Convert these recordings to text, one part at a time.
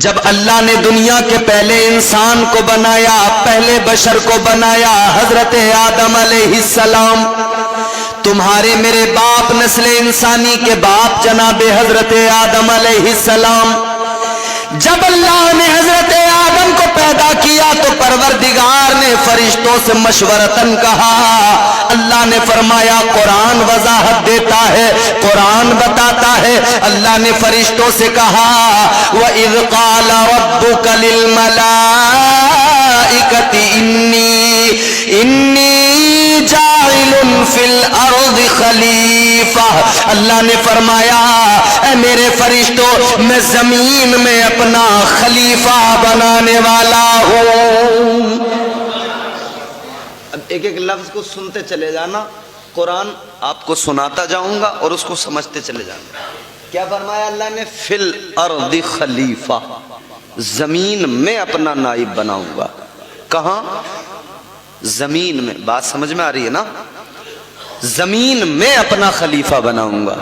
جب اللہ نے دنیا کے پہلے انسان کو بنایا، پہلے بشر کو بنایا، حضرت آدم علیہ السلام، تمہارے میرے باپ نسل انسانی کے باپ جناب حضرت آدم علیہ السلام، جب اللہ نے حضرت آدم کو پیدا کیا تو پروردگار نے فرشتوں سے مشورتاً کہا، اللہ نے فرمایا قرآن وضاحت دیتا ہے، قرآن بتاتا ہے، اللہ نے فرشتوں سے کہا وَإِذْ قَالَ رَبُّكَ لِلْمَلَائِكَةِ إِنِّي جَاعِلٌ فِي الْأَرْضِ خَلِيفَةً، اللہ نے فرمایا اے میرے فرشتوں میں زمین میں اپنا خلیفہ بنانے والا ہوں۔ اب ایک ایک لفظ کو سنتے چلے جانا، قرآن آپ کو سناتا جاؤں گا اور اس کو سمجھتے چلے جانا۔ کیا فرمایا اللہ نے؟ فی الارض خلیفہ، زمین میں اپنا نائب بناؤں گا۔ کہاں؟ زمین میں۔ بات سمجھ میں آ رہی ہے نا؟ زمین میں اپنا خلیفہ بناؤں گا۔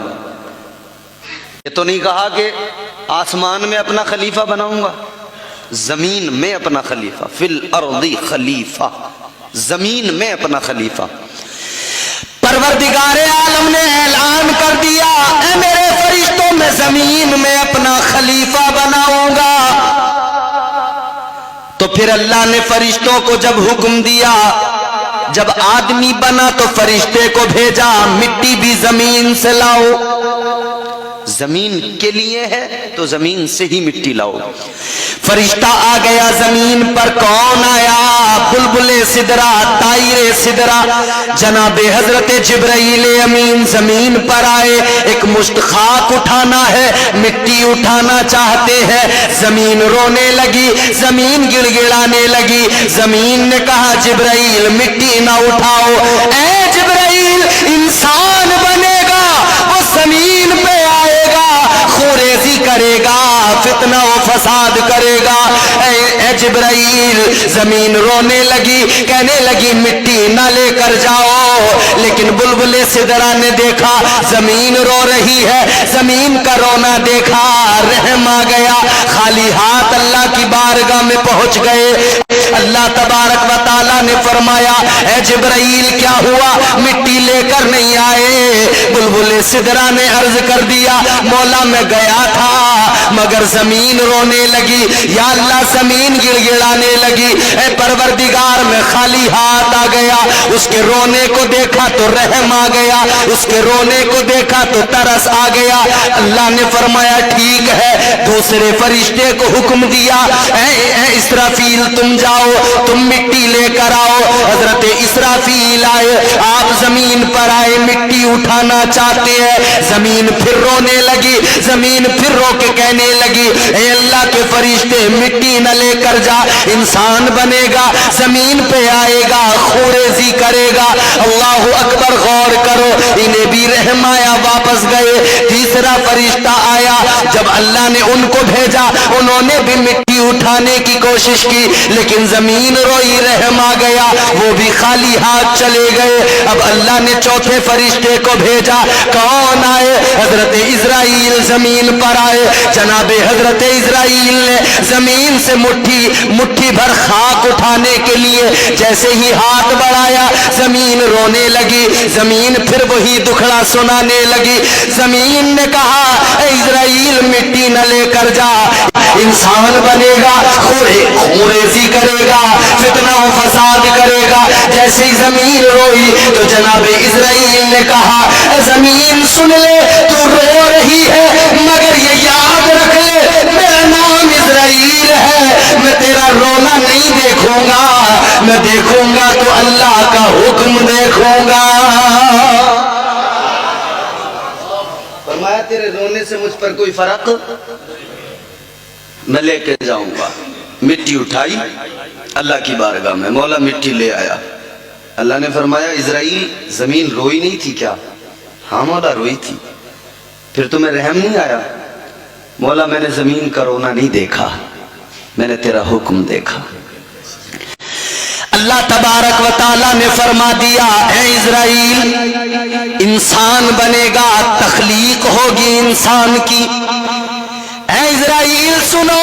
یہ تو نہیں کہا کہ آسمان میں اپنا خلیفہ بناؤں گا، زمین میں اپنا خلیفہ، فی الارض خلیفہ، زمین میں اپنا خلیفہ۔ پروردگار عالم نے اعلان کر دیا اے میرے فرشتوں میں زمین میں اپنا خلیفہ بناؤں گا۔ تو پھر اللہ نے فرشتوں کو جب حکم دیا، جب آدمی بنا تو فرشتے کو بھیجا مٹی بھی زمین سے لاؤ، زمین کے لیے ہے تو زمین سے ہی مٹی لاؤ۔ فرشتہ آ گیا زمین پر، کون آیا؟ بلبل سدرا، طائر سدرا، جناب حضرت جبرائیل امین زمین پر آئے، ایک مشت خاک اٹھانا ہے، مٹی اٹھانا چاہتے ہیں، زمین رونے لگی، زمین گڑ گڑانے لگی، زمین نے کہا جبرائیل مٹی نہ اٹھاؤ، اے جبرائیل انسان بنے گا، وہ زمین پہ آئے گا، خوریزی کرے گا، فتنہ و فساد کرے گا۔ اے جبرائیل، زمین رونے لگی، کہنے لگی مٹی نہ لے کر جاؤ، لیکن بلبل سدرا نے دیکھا زمین رو رہی ہے، زمین کا رونا دیکھا، رحم آ گیا، خالی ہاتھ اللہ کی بارگاہ میں پہنچ گئے۔ اللہ تبارک و تعالیٰ نے فرمایا اے جبرائیل کیا ہوا، مٹی لے کر نہیں آئے؟ بلبل سدرا نے عرض کر دیا مولا میں گیا تھا مگر زمین رونے لگی، یا اللہ زمین گڑ گڑانے لگی، اے پروردگار میں خالی ہاتھ آ گیا، اس کے رونے کو دیکھا تو رحم آ گیا، اس کے رونے کو دیکھا تو ترس آ گیا۔ اللہ نے فرمایا ٹھیک ہے، دوسرے فرشتے کو حکم دیا اے اسرافیل تم جاؤ، تم مٹی لے کر آؤ۔ حضرت اسرافیل آئے، آپ زمین پر آئے، مٹی اٹھانا چاہتے ہیں، زمین پھر رونے لگی، زمین پھر رو کے کہنے لگی اے اللہ کے فرشتے مٹی نہ لے کر جا، انسان بنے گا، زمین پہ آئے گا، خوریزی کرے گا۔ اللہ اکبر، غور کرو، انہیں بھی رحم آیا، واپس گئے۔ تیسرا فرشتہ آیا، جب اللہ نے ان کو بھیجا انہوں نے بھی مٹی اٹھانے کی کوشش کی، لیکن زمین روئی، رحم آ گیا، وہ بھی خالی ہاتھ چلے گئے۔ اب اللہ نے چوتھے فرشتے کو بھیجا، کون آئے؟ حضرت اسرائیل زمین پر آئے، جناب حضرت اسرائیل نے زمین سے مٹھی بھر خاک اٹھانے کے لیے جیسے ہی ہاتھ بڑھایا، زمین رونے لگی، زمین پھر وہی دکھڑا سنانے لگی۔ زمین نے کہا اے اسرائیل مٹی نہ لے کر جا، انسان بنے گا، خوریزی کرے گا، فتنہ و فساد کرے گا۔ جیسے ہی زمین روئی تو جناب اسرائیل نے کہا اے زمین سن لے، تو رو رہی ہے مگر یہ یاد رکھ لے میرا نام اسرائیل ہے، میں تیرا رونا نہیں دیکھوں گا، میں دیکھوں گا تو اللہ کا حکم دیکھوں گا۔ فرمایا تیرے رونے سے مجھ پر کوئی فرق میں لے کے جاؤں گا۔ مٹی اٹھائی اللہ کی بارگاہ میں، مولا مٹی لے آیا۔ اللہ نے فرمایا اسرائیل زمین روئی نہیں تھی کیا؟ ہاں مولا روئی تھی، پھر تمہیں رحم نہیں آیا؟ مولا میں نے زمین کا رونا نہیں دیکھا، میں نے تیرا حکم دیکھا۔ اللہ تبارک و تعالیٰ نے فرما دیا اے اسرائیل انسان بنے گا، تخلیق ہوگی انسان کی۔ اے اسرائیل سنو،